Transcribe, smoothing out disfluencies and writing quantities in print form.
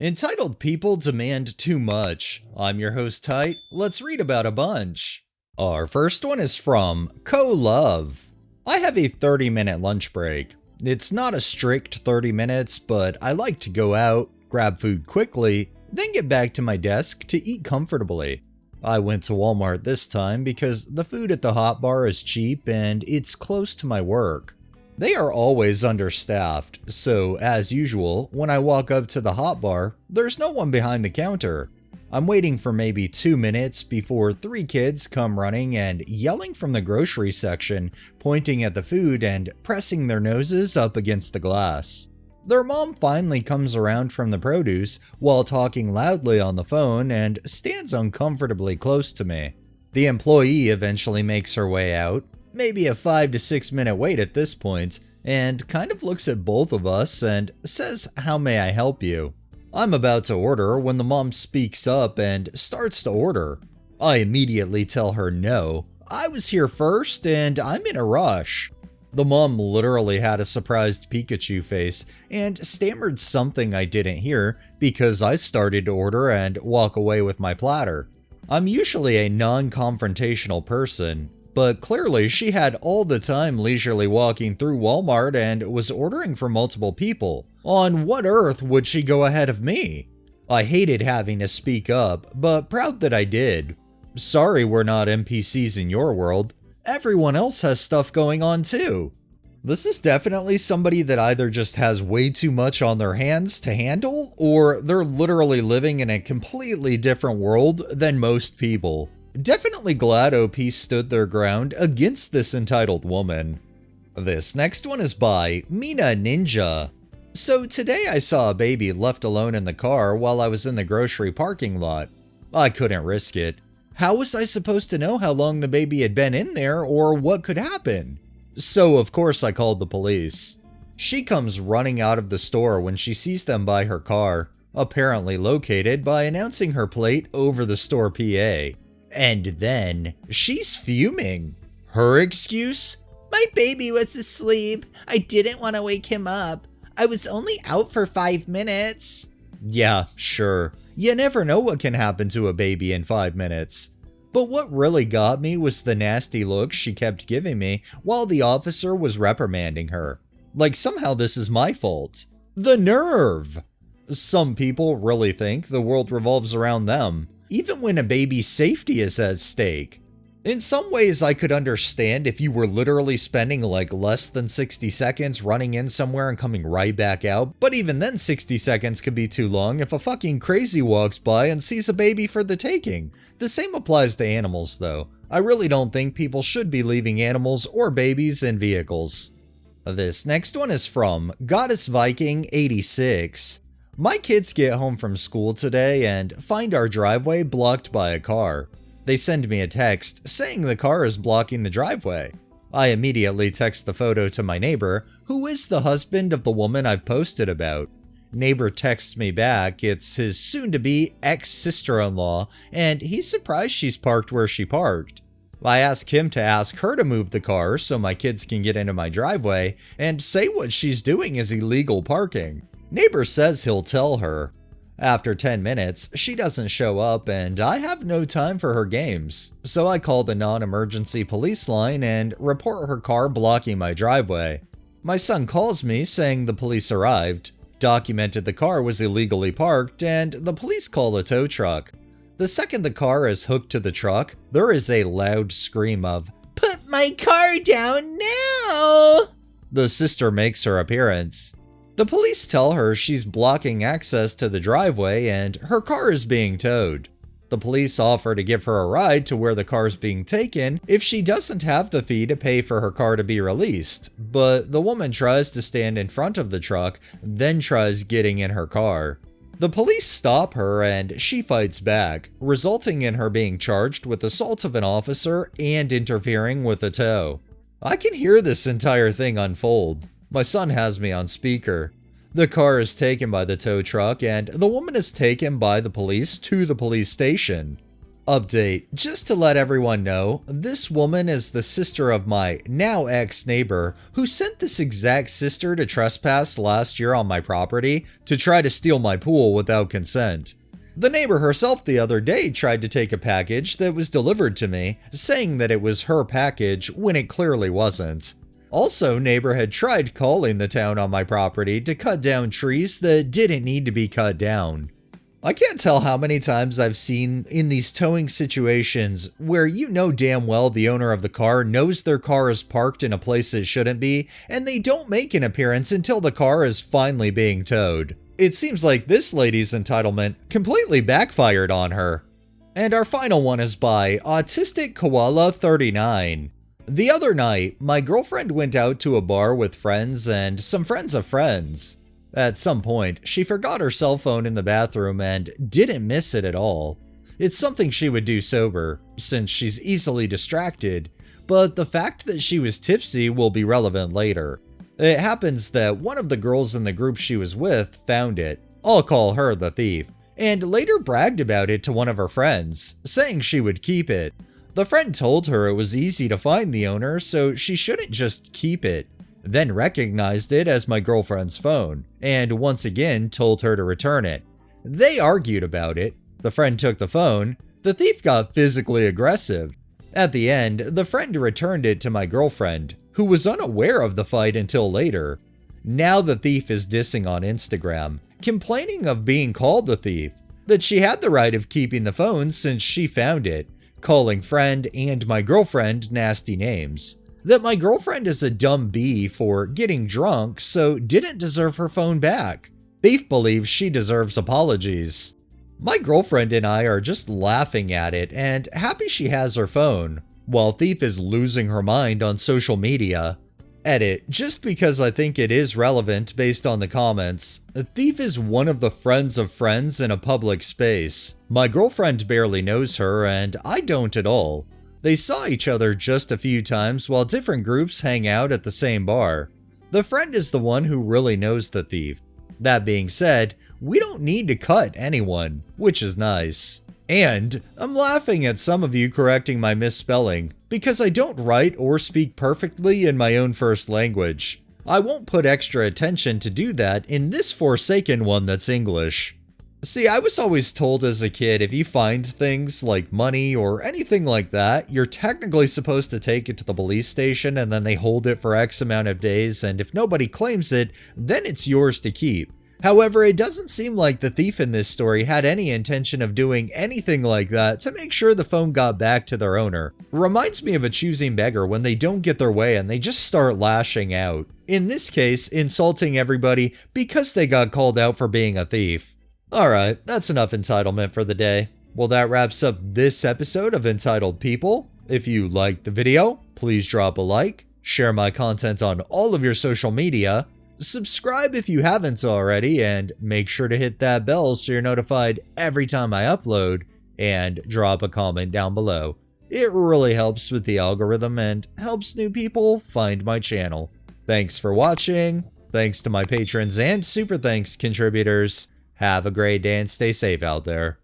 Entitled people demand too much. I'm your host, Tite. Let's read about a bunch. Our first one is from Co-Love. I have a 30-minute lunch break. It's not a strict 30 minutes, but I like to go out, grab food quickly, then get back to my desk to eat comfortably. I went to Walmart this time because the food at the hot bar is cheap and it's close to my work. They are always understaffed, so as usual, when I walk up to the hot bar, there's no one behind the counter. I'm waiting for maybe 2 minutes before 3 kids come running and yelling from the grocery section, pointing at the food and pressing their noses up against the glass. Their mom finally comes around from the produce while talking loudly on the phone and stands uncomfortably close to me. The employee eventually makes her way out, maybe a 5 to 6 minute wait at this point, and kind of looks at both of us and says, "How may I help you?" I'm about to order when the mom speaks up and starts to order. I immediately tell her no, I was here first and I'm in a rush. The mom literally had a surprised Pikachu face and stammered something I didn't hear because I started to order and walk away with my platter. I'm usually a non-confrontational person, but clearly she had all the time leisurely walking through Walmart and was ordering for multiple people. On what earth would she go ahead of me? I hated having to speak up, but proud that I did. Sorry we're not NPCs in your world. Everyone else has stuff going on too. This is definitely somebody that either just has way too much on their hands to handle, or they're literally living in a completely different world than most people. Definitely glad OP stood their ground against this entitled woman. This next one is by Mina Ninja. So today I saw a baby left alone in the car while I was in the grocery parking lot. I couldn't risk it. How was I supposed to know how long the baby had been in there or what could happen? So of course I called the police. She comes running out of the store when she sees them by her car, apparently located by announcing her plate over the store PA. And then she's fuming. Her excuse? My baby was asleep. I didn't want to wake him up. I was only out for 5 minutes. Yeah, sure. You never know what can happen to a baby in 5 minutes. But what really got me was the nasty look she kept giving me while the officer was reprimanding her. Like somehow this is my fault. The nerve! Some people really think the world revolves around them, even when a baby's safety is at stake. In some ways I could understand if you were literally spending like less than 60 seconds running in somewhere and coming right back out, but even then 60 seconds could be too long if a fucking crazy walks by and sees a baby for the taking. The same applies to animals though. I really don't think people should be leaving animals or babies in vehicles. This next one is from Goddess Viking 86. My kids get home from school today and find our driveway blocked by a car. They send me a text saying the car is blocking the driveway. I immediately text the photo to my neighbor, who is the husband of the woman I've posted about. Neighbor texts me back it's his soon-to-be ex-sister-in-law, and he's surprised she's parked where she parked. I ask him to ask her to move the car so my kids can get into my driveway, and say what she's doing is illegal parking. Neighbor says he'll tell her. After 10 minutes, she doesn't show up and I have no time for her games, so I call the non-emergency police line and report her car blocking my driveway. My son calls me saying the police arrived, documented the car was illegally parked, and the police call a tow truck. The second the car is hooked to the truck, there is a loud scream of, "Put my car down now!" The sister makes her appearance. The police tell her she's blocking access to the driveway and her car is being towed. The police offer to give her a ride to where the car's being taken if she doesn't have the fee to pay for her car to be released, but the woman tries to stand in front of the truck, then tries getting in her car. The police stop her and she fights back, resulting in her being charged with assault of an officer and interfering with a tow. I can hear this entire thing unfold. My son has me on speaker. The car is taken by the tow truck and the woman is taken by the police to the police station. Update, just to let everyone know, this woman is the sister of my now ex-neighbor who sent this exact sister to trespass last year on my property to try to steal my pool without consent. The neighbor herself the other day tried to take a package that was delivered to me, saying that it was her package when it clearly wasn't. Also, neighbor had tried calling the town on my property to cut down trees that didn't need to be cut down. I can't tell how many times I've seen in these towing situations where you know damn well the owner of the car knows their car is parked in a place it shouldn't be, and they don't make an appearance until the car is finally being towed. It seems like this lady's entitlement completely backfired on her. And our final one is by Autistic Koala 39. The other night, my girlfriend went out to a bar with friends and some friends of friends. At some point, she forgot her cell phone in the bathroom and didn't miss it at all. It's something she would do sober, since she's easily distracted, but the fact that she was tipsy will be relevant later. It happens that one of the girls in the group she was with found it, I'll call her the thief, and later bragged about it to one of her friends, saying she would keep it. The friend told her it was easy to find the owner, so she shouldn't just keep it. Then recognized it as my girlfriend's phone, and once again told her to return it. They argued about it. The friend took the phone. The thief got physically aggressive. At the end, the friend returned it to my girlfriend, who was unaware of the fight until later. Now the thief is dissing on Instagram, complaining of being called the thief, that she had the right of keeping the phone since she found it, calling friend and my girlfriend nasty names. That my girlfriend is a dumb bee for getting drunk, so didn't deserve her phone back. Thief believes she deserves apologies. My girlfriend and I are just laughing at it and happy she has her phone, while Thief is losing her mind on social media. Edit, just because I think it is relevant based on the comments, Thief is one of the friends of friends in a public space. My girlfriend barely knows her and I don't at all. They saw each other just a few times while different groups hang out at the same bar. The friend is the one who really knows the thief. That being said, we don't need to cut anyone, which is nice. And I'm laughing at some of you correcting my misspelling, because I don't write or speak perfectly in my own first language. I won't put extra attention to do that in this forsaken one that's English. See, I was always told as a kid if you find things like money or anything like that, you're technically supposed to take it to the police station and then they hold it for X amount of days, and if nobody claims it, then it's yours to keep. However, it doesn't seem like the thief in this story had any intention of doing anything like that to make sure the phone got back to their owner. Reminds me of a choosing beggar when they don't get their way and they just start lashing out. In this case, insulting everybody because they got called out for being a thief. Alright, that's enough entitlement for the day. Well, that wraps up this episode of Entitled People. If you liked the video, please drop a like, share my content on all of your social media, subscribe if you haven't already, and make sure to hit that bell so you're notified every time I upload, and drop a comment down below. It really helps with the algorithm and helps new people find my channel. Thanks for watching, thanks to my patrons and super thanks contributors. Have a great day and stay safe out there.